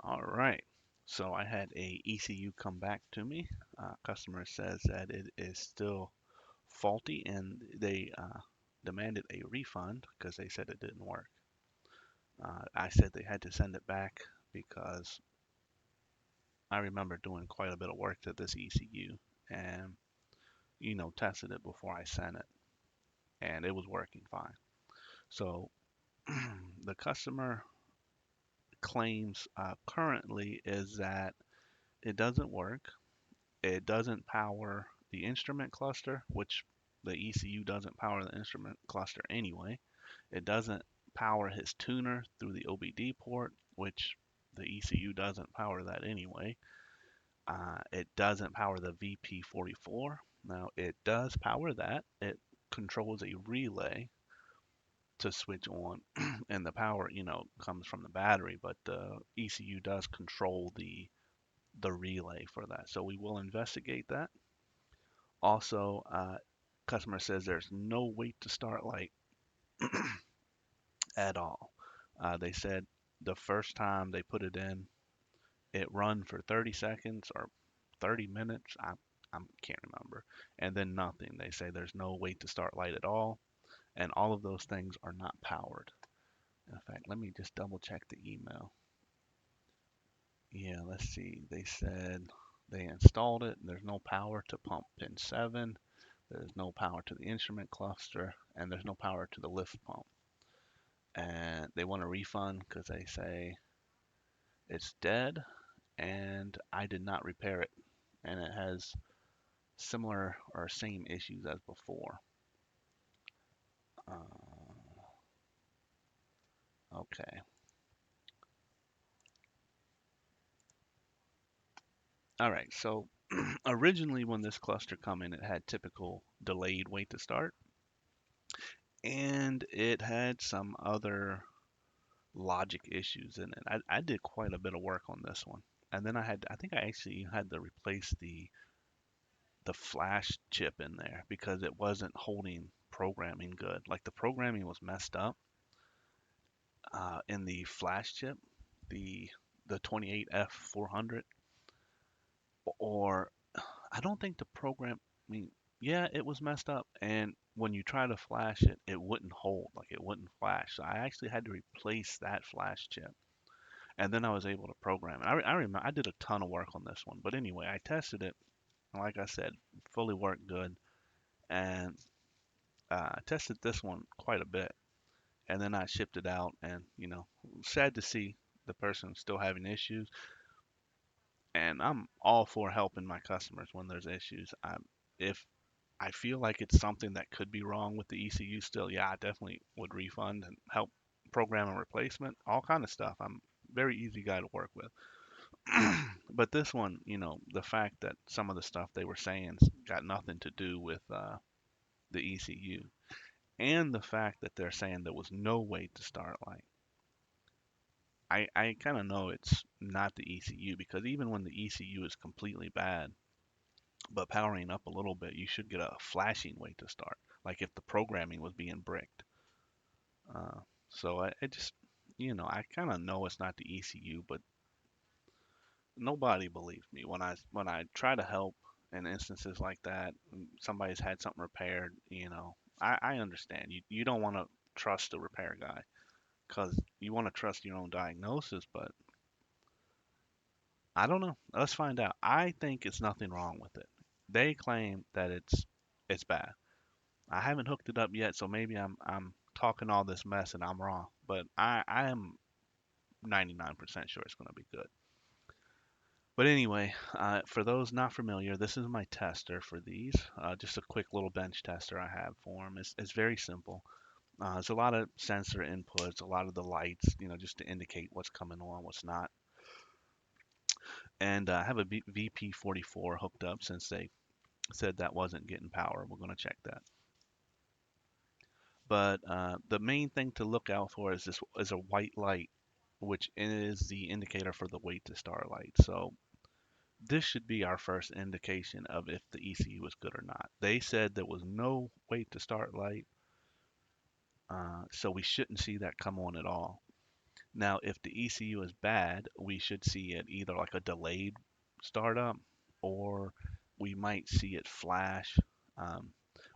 All right. So I had a ECU come back to me. Customer says that it is still faulty and they demanded a refund because they said it didn't work. I said they had to send it back because I remember doing quite a bit of work to this ECU and, tested it before I sent it and it was working fine. So the customer claims currently is that it doesn't work. It doesn't power the instrument cluster, which the ECU doesn't power the instrument cluster anyway. It doesn't power his tuner through the OBD port, which the ECU doesn't power that anyway. It doesn't power the VP44. Now, it does power that. It controls a relay to switch on, and the power, comes from the battery, but the ECU does control the relay for that. So we will investigate that. Also, customer says there's no wait to start light at all. They said the first time they put it in, it run for 30 seconds or 30 minutes. I can't remember. And then nothing. They say there's no wait to start light at all. And all of those things are not powered. In fact, let me just double check the email. Yeah, let's see. They said they installed it. There's no power to pump pin 7. There's no power to the instrument cluster. And there's no power to the lift pump. And they want a refund because they say it's dead and I did not repair it. And it has similar or same issues as before. Uh, okay. All right. So originally, when this cluster come in, it had typical delayed wait to start, and it had some other logic issues in it. I did quite a bit of work on this one, and then I think I actually had to replace the flash chip in there because it wasn't holding programming good. Like the programming was messed up in the flash chip, the the 28F400, or I don't think the program. I mean, yeah, it was messed up, and when you try to flash it, it wouldn't hold, like it wouldn't flash. So I actually had to replace that flash chip, and then I was able to program it. I remember I did a ton of work on this one, but anyway, I tested it, and like I said, fully worked good, and tested this one quite a bit, and then I shipped it out, and sad to see the person still having issues, and I'm all for helping my customers when there's issues. If I feel like it's something that could be wrong with the ECU still, yeah, I definitely would refund and help program a replacement, all kind of stuff. I'm a very easy guy to work with. But this one, the fact that some of the stuff they were saying got nothing to do with the ECU, and the fact that they're saying there was no way to start light. I kind of know it's not the ECU because even when the ECU is completely bad, but powering up a little bit, you should get a flashing way to start, like if the programming was being bricked. Uh, so I just, I kind of know it's not the ECU, but nobody believes me when I try to help in instances like that. Somebody's had something repaired. I understand. You don't want to trust the repair guy because you want to trust your own diagnosis, but I don't know. Let's find out. I think it's nothing wrong with it. They claim that it's bad. I haven't hooked it up yet, so maybe I'm talking all this mess and I'm wrong. But I am 99% sure it's going to be good. But anyway, for those not familiar, this is my tester for these. Just a quick little bench tester I have for them. It's very simple. There's a lot of sensor inputs, a lot of the lights, just to indicate what's coming on, what's not. And I have a VP44 hooked up since they said that wasn't getting power. We're going to check that. But the main thing to look out for is a white light, which is the indicator for the wait to start light. So this should be our first indication of if the ECU is good or not. They said there was no wait to start light, so we shouldn't see that come on at all. Now, if the ECU is bad, we should see it either like a delayed startup or we might see it flash. Um,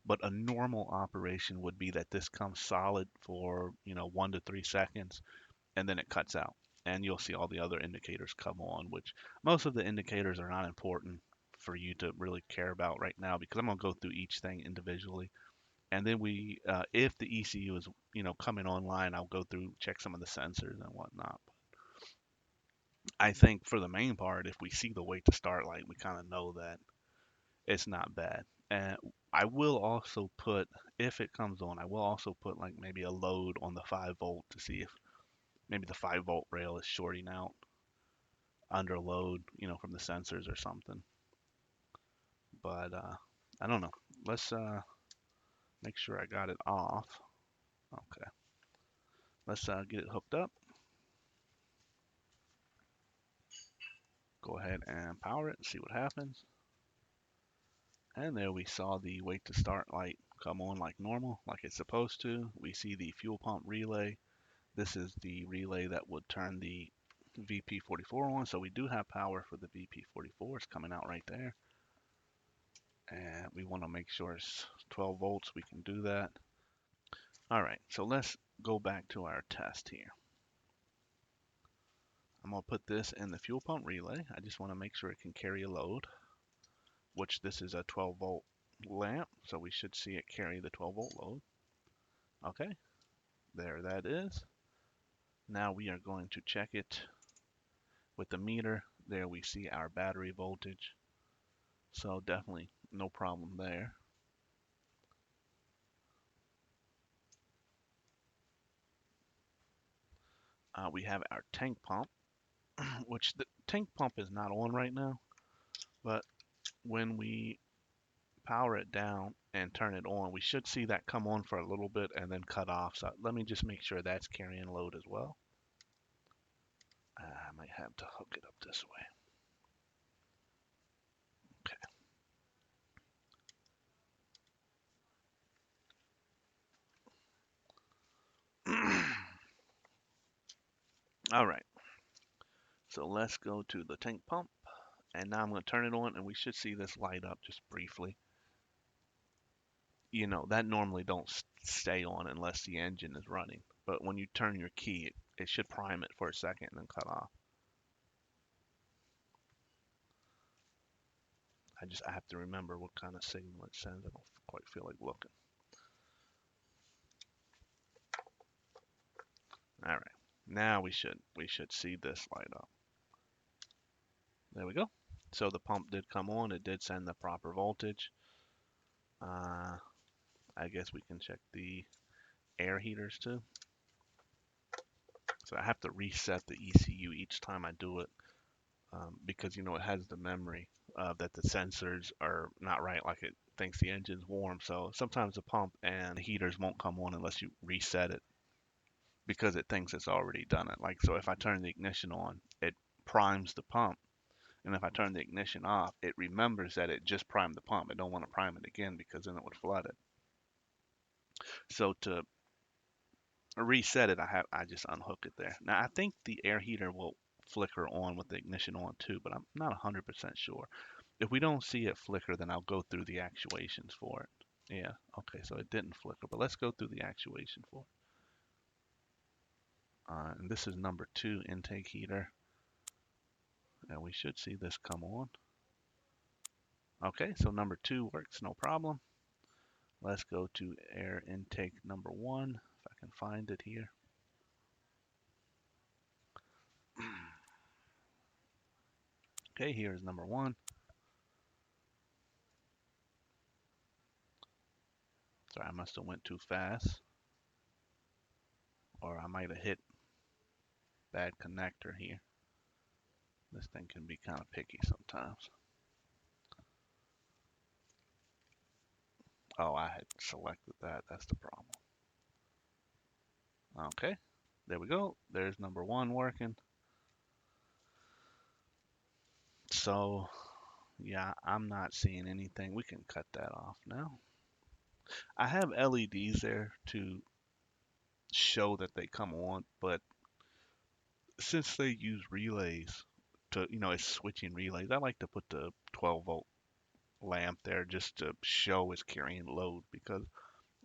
but a normal operation would be that this comes solid for, 1 to 3 seconds and then it cuts out. And you'll see all the other indicators come on, which most of the indicators are not important for you to really care about right now because I'm going to go through each thing individually. And then if the ECU is, coming online, I'll go through, check some of the sensors and whatnot. I think for the main part, if we see the wait to start light, we kind of know that it's not bad. And I will also put, if it comes on, I will also put like maybe a load on the 5 volt to see if maybe the 5 volt rail is shorting out under load, from the sensors or something. But I don't know. Let's make sure I got it off. Okay. Let's get it hooked up. Go ahead and power it and see what happens. And there we saw the wait to start light come on like normal, like it's supposed to. We see the fuel pump relay. This is the relay that would turn the VP44 on. So we do have power for the VP44. It's coming out right there. And we want to make sure it's 12 volts. We can do that. All right, so let's go back to our test here. I'm going to put this in the fuel pump relay. I just want to make sure it can carry a load, which this is a 12 volt lamp, so we should see it carry the 12 volt load. Okay, there that is. Now we are going to check it with the meter. There we see our battery voltage, so definitely no problem there. We have our tank pump, which the tank pump is not on right now, but when we power it down and turn it on, we should see that come on for a little bit and then cut off. So let me just make sure that's carrying load as well. I might have to hook it up this way. Okay. All right. So let's go to the tank pump. And now I'm going to turn it on and we should see this light up just briefly. That normally don't stay on unless the engine is running. But when you turn your key, it should prime it for a second and then cut off. I have to remember what kind of signal it sends. I don't quite feel like looking. All right. Now we should see this light up. There we go. So the pump did come on. It did send the proper voltage. I guess we can check the air heaters too. So I have to reset the ECU each time I do it because it has the memory that the sensors are not right, like it thinks the engine's warm. So sometimes the pump and the heaters won't come on unless you reset it because it thinks it's already done it. Like so, if I turn the ignition on, it primes the pump. And if I turn the ignition off, it remembers that it just primed the pump. It don't want to prime it again because then it would flood it. So to reset it, I just unhook it there. Now I think the air heater will flicker on with the ignition on too, but I'm not 100% sure. If we don't see it flicker, then I'll go through the actuations for it. Yeah, okay, so it didn't flicker, but let's go through the actuation for it. And this is number 2 intake heater. And we should see this come on. Okay, so number 2 works, no problem. Let's go to air intake number 1, if I can find it here. Okay, here's number 1. Sorry, I must have went too fast. Or I might have hit bad connector here. This thing can be kind of picky sometimes. Oh, I had selected that. That's the problem. Okay, there we go. There's number 1 working. So, yeah, I'm not seeing anything. We can cut that off now. I have LEDs there to show that they come on, but since they use relays to, it's switching relays, I like to put the 12-volt lamp there just to show it's carrying load because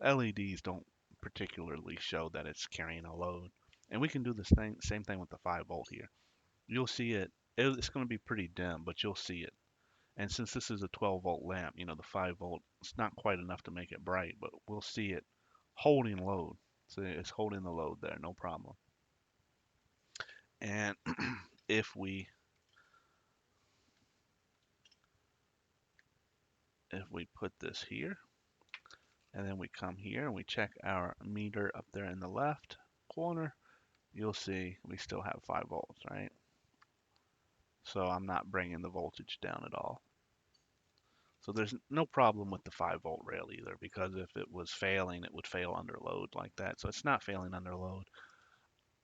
LEDs don't particularly show that it's carrying a load. And we can do the same thing with the 5 volt here. You'll see it's going to be pretty dim, but you'll see it. And since this is a 12-volt lamp, the 5 volt, it's not quite enough to make it bright, but we'll see it holding load. So it's holding the load there, no problem. And if we put this here, and then we come here and we check our meter up there in the left corner, you'll see we still have 5 volts, right? So I'm not bringing the voltage down at all. So there's no problem with the 5 volt rail either, because if it was failing, it would fail under load like that. So it's not failing under load.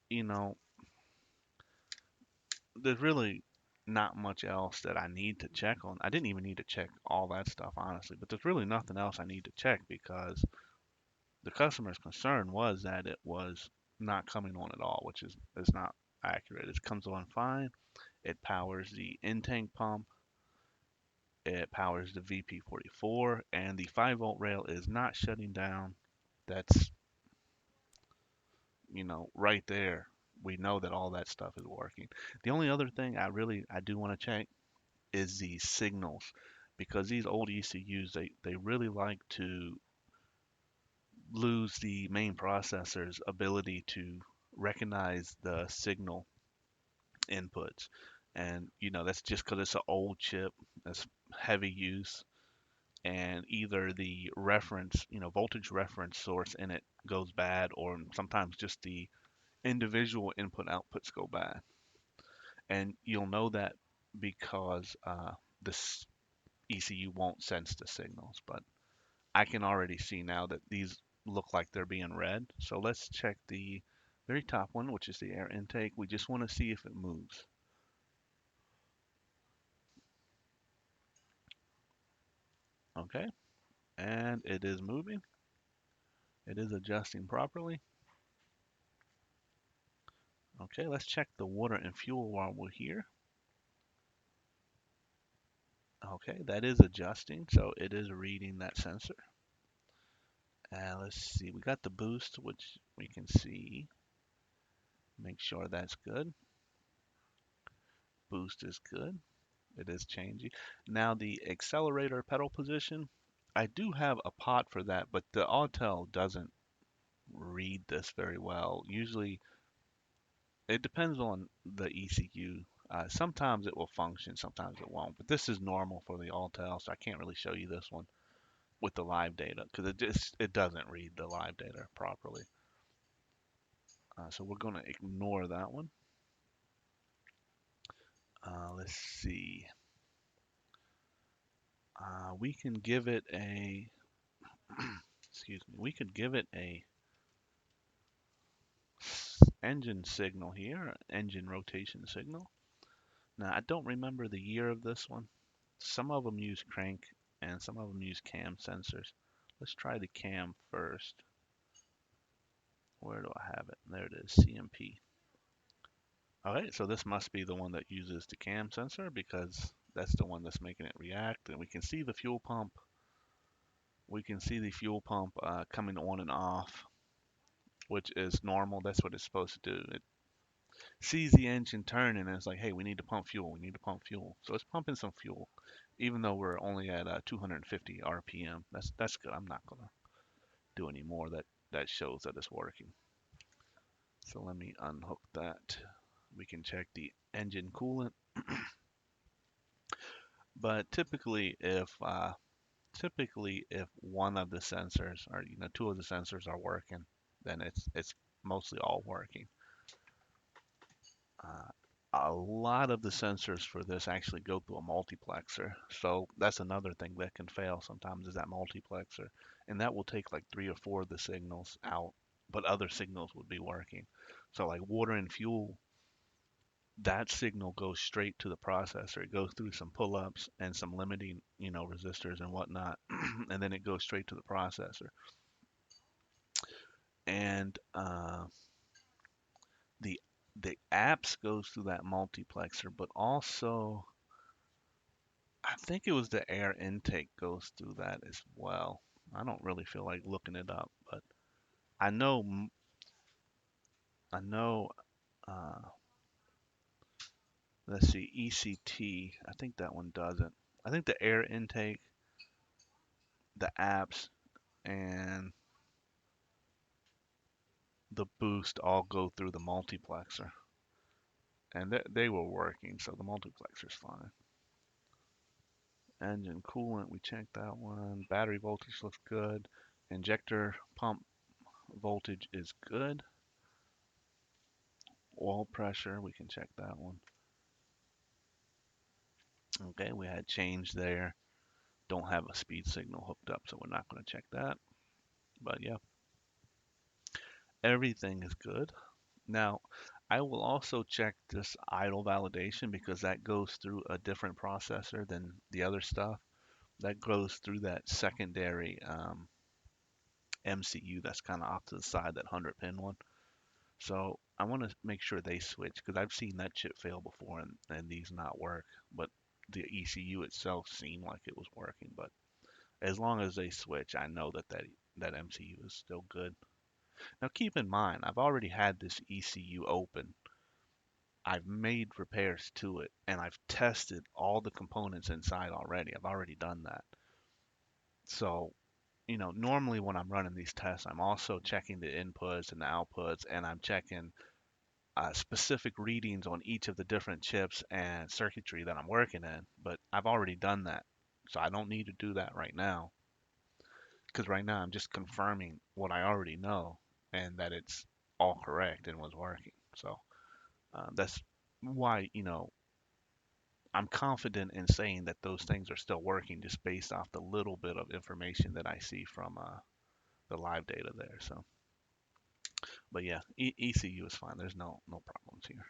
You know, there's really not much else that I need to check on. I didn't even need to check all that stuff, honestly, but there's really nothing else I need to check because the customer's concern was that it was not coming on at all, which is not accurate. It comes on fine. It powers the in-tank pump. It powers the VP44, and the 5 volt rail is not shutting down. That's, right there. We know that all that stuff is working. The only other thing I do want to check is the signals, because these old ECUs, they really like to lose the main processor's ability to recognize the signal inputs. And that's just because it's an old chip that's heavy use, and either the reference, voltage reference source in it goes bad, or sometimes just the individual input outputs go bad. And you'll know that because this ECU won't sense the signals. But I can already see now that these look like they're being read. So let's check the very top one, which is the air intake. We just want to see if it moves. Okay, and it is moving. It is adjusting properly. Okay, let's check the water and fuel while we're here. Okay, that is adjusting, so it is reading that sensor. And let's see, we got the boost, which we can see. Make sure that's good. Boost is good. It is changing. Now the accelerator pedal position, I do have a pot for that, but the Autel doesn't read this very well. Usually, it depends on the ECU. Sometimes it will function, sometimes it won't. But this is normal for the Autel, so I can't really show you this one with the live data because it doesn't read the live data properly. So we're going to ignore that one. Let's see. We can give it a excuse me. We could give it a engine signal here, engine rotation signal. Now I don't remember the year of this one. Some of them use crank and some of them use cam sensors. Let's try the cam first. Where do I have it? There it is, CMP. Alright, so this must be the one that uses the cam sensor because that's the one that's making it react. And we can see the fuel pump. We can see the fuel pump coming on and off, which is normal. That's what it's supposed to do. It sees the engine turning and it's like, hey, we need to pump fuel. We need to pump fuel. So it's pumping some fuel, even though we're only at 250 RPM. That's good. I'm not gonna do any more. That shows that it's working. So let me unhook that. We can check the engine coolant. But typically if one of the sensors or two of the sensors are working, then it's mostly all working. A lot of the sensors for this actually go through a multiplexer. So that's another thing that can fail sometimes is that multiplexer. And that will take like 3 or 4 of the signals out, but other signals would be working. So like water and fuel, that signal goes straight to the processor. It goes through some pull-ups and some limiting, resistors and whatnot, and then it goes straight to the processor. And the the apps goes through that multiplexer, but also I think it was the air intake goes through that as well. I don't really feel like looking it up, but I know I know let's see, ECT. I think that one doesn't. I think the air intake, the apps, and the boost all go through the multiplexer, and they were working, so the multiplexer's fine. Engine coolant, we checked that one. Battery voltage looks good. Injector pump voltage is good. Oil pressure, we can check that one. Okay, we had change there. Don't have a speed signal hooked up, so we're not going to check that. But yeah, everything is good. Now, I will also check this idle validation because that goes through a different processor than the other stuff. That goes through that secondary MCU that's kind of off to the side, that 100 pin one. So I want to make sure they switch because I've seen that chip fail before and these not work. But the ECU itself seemed like it was working. But as long as they switch, I know that MCU is still good. Now keep in mind, I've already had this ECU open. I've made repairs to it and I've tested all the components inside already. I've already done that. So, normally when I'm running these tests, I'm also checking the inputs and the outputs, and I'm checking specific readings on each of the different chips and circuitry that I'm working in. But I've already done that. So I don't need to do that right now because right now I'm just confirming what I already know and that it's all correct and was working. So that's why, I'm confident in saying that those things are still working just based off the little bit of information that I see from the live data there. So, but yeah, ECU is fine. There's no problems here.